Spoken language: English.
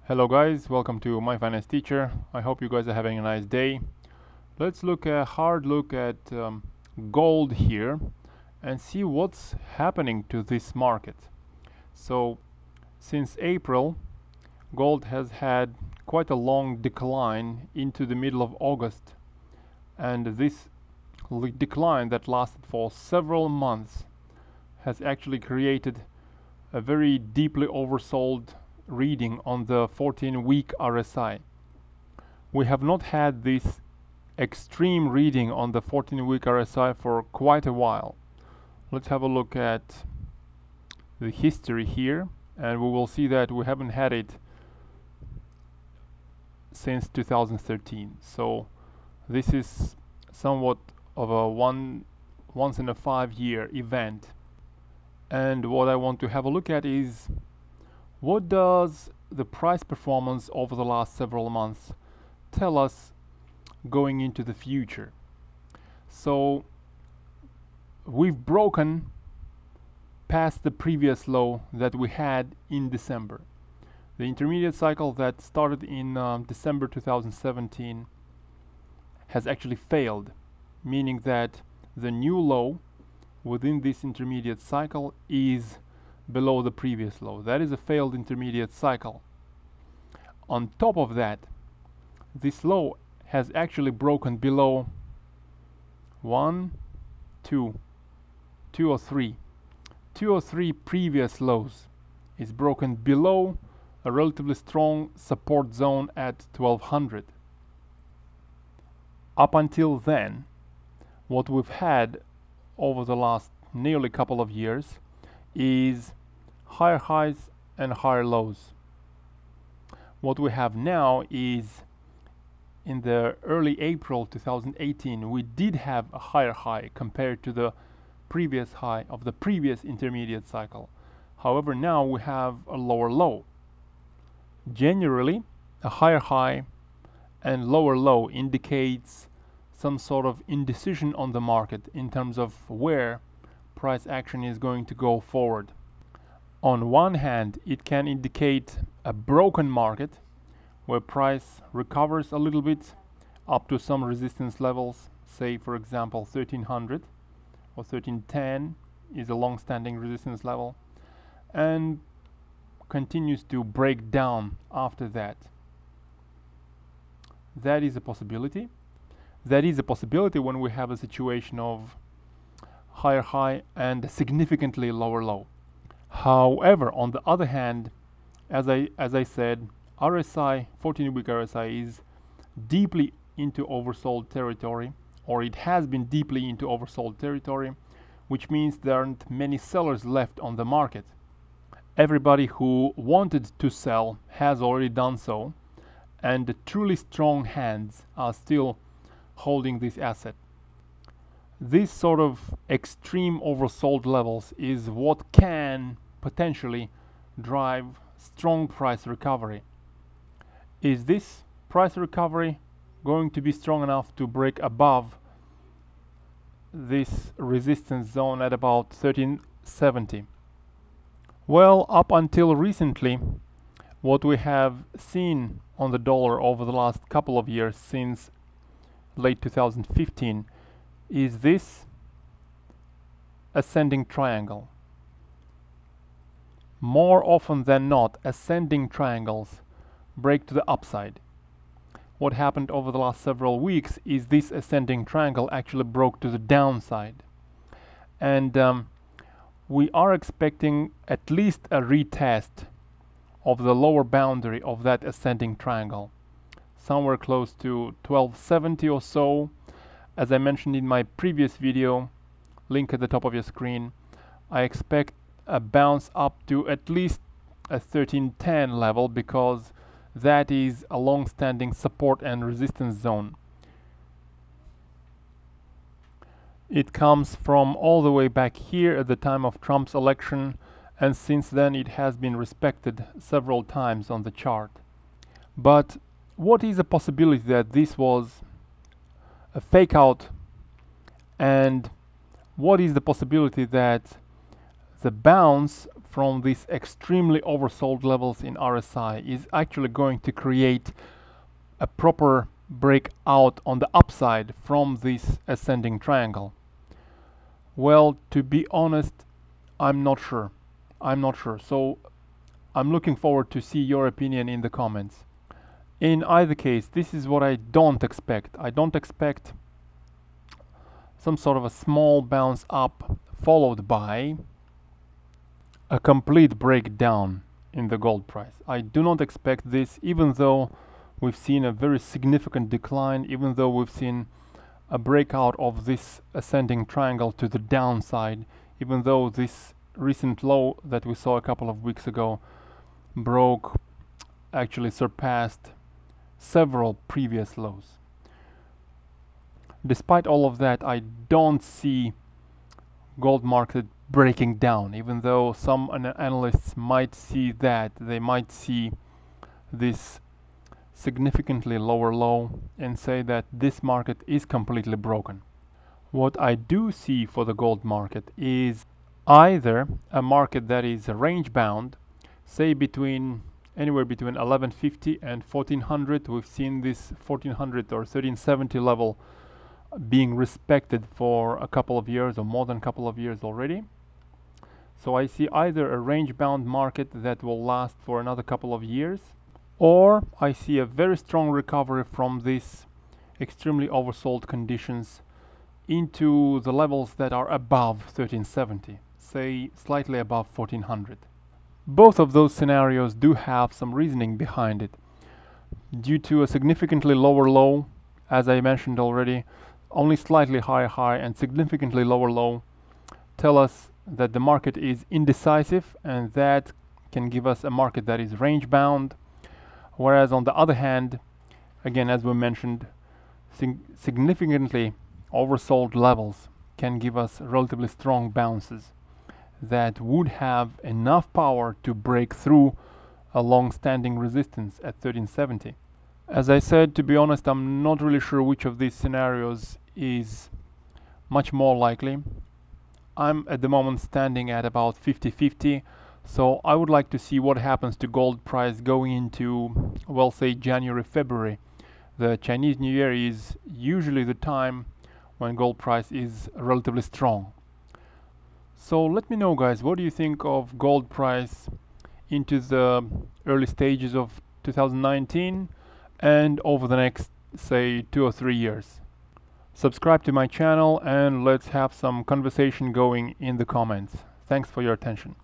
Hello guys, welcome to My Finance Teacher. I hope you guys are having a nice day. Let's look a hard look at gold here and see what's happening to this market. So since April, gold has had quite a long decline into the middle of August, and this decline that lasted for several months has actually created a very deeply oversold reading on the 14-week RSI. We have not had this extreme reading on the 14-week RSI for quite a while. Let's have a look at the history here, and we will see that we haven't had it since 2013. So this is somewhat of a once in a 5-year event. And what I want to have a look at is, what does the price performance over the last several months tell us going into the future? So we've broken past the previous low that we had in December. The intermediate cycle that started in December 2017 has actually failed, meaning that the new low within this intermediate cycle is below the previous low. That is a failed intermediate cycle. On top of that, this low has actually broken below two or three previous lows. It's broken below a relatively strong support zone at 1200. Up until then, what we've had over the last nearly couple of years is higher highs and higher lows. What we have now is, in the early April 2018, we did have a higher high compared to the previous high of the previous intermediate cycle. However, now we have a lower low. Generally, a higher high and lower low indicates some sort of indecision on the market in terms of where price action is going to go forward. On one hand, it can indicate a broken market where price recovers a little bit up to some resistance levels, say for example 1300 or 1310 is a long-standing resistance level, and continues to break down after that. That is a possibility. That is a possibility when we have a situation of higher high and significantly lower low. However, on the other hand, as I said, RSI, 14-week RSI is deeply into oversold territory, or it has been deeply into oversold territory, which means there aren't many sellers left on the market. Everybody who wanted to sell has already done so, and the truly strong hands are still holding this asset. This sort of extreme oversold levels is what can potentially drive strong price recovery. Is this price recovery going to be strong enough to break above this resistance zone at about 1370? Well, up until recently, what we have seen on the dollar over the last couple of years, since late 2015, is this ascending triangle. More often than not, ascending triangles break to the upside. What happened over the last several weeks is this ascending triangle actually broke to the downside, and we are expecting at least a retest of the lower boundary of that ascending triangle, somewhere close to 1270 or so. As I mentioned in my previous video, link at the top of your screen, I expect a bounce up to at least a 1310 level, because that is a long-standing support and resistance zone. It comes from all the way back here at the time of Trump's election, and since then it has been respected several times on the chart. But what is the possibility that this was a fake out, and what is the possibility that the bounce from these extremely oversold levels in RSI is actually going to create a proper breakout on the upside from this ascending triangle? Well, to be honest, I'm not sure. So I'm looking forward to see your opinion in the comments. In either case, this is what I don't expect. I don't expect some sort of a small bounce up followed by a complete breakdown in the gold price. I do not expect this, even though we've seen a very significant decline, even though we've seen a breakout of this ascending triangle to the downside, even though this recent low that we saw a couple of weeks ago actually surpassed several previous lows. Despite all of that, I don't see gold market breaking down, even though some analysts might see that. They might see this significantly lower low and say that this market is completely broken. What I do see for the gold market is either a market that is range bound, say anywhere between 1150 and 1400. We've seen this 1400 or 1370 level being respected for a couple of years or more than a couple of years already. So I see either a range bound market that will last for another couple of years, or I see a very strong recovery from these extremely oversold conditions into the levels that are above 1370, say slightly above 1400. Both of those scenarios do have some reasoning behind it. Due to a significantly lower low, as I mentioned already, only slightly higher high and significantly lower low tell us that the market is indecisive, and that can give us a market that is range bound. Whereas on the other hand, again, as we mentioned, significantly oversold levels can give us relatively strong bounces that would have enough power to break through a long-standing resistance at 1370. As I said, to be honest, I'm not really sure which of these scenarios is much more likely. I'm at the moment standing at about 50-50, so I would like to see what happens to gold price going into, well, say January, February. The Chinese New Year is usually the time when gold price is relatively strong. So let me know, guys, what do you think of gold price into the early stages of 2019 and over the next, say, 2 or 3 years? Subscribe to my channel and let's have some conversation going in the comments. Thanks for your attention.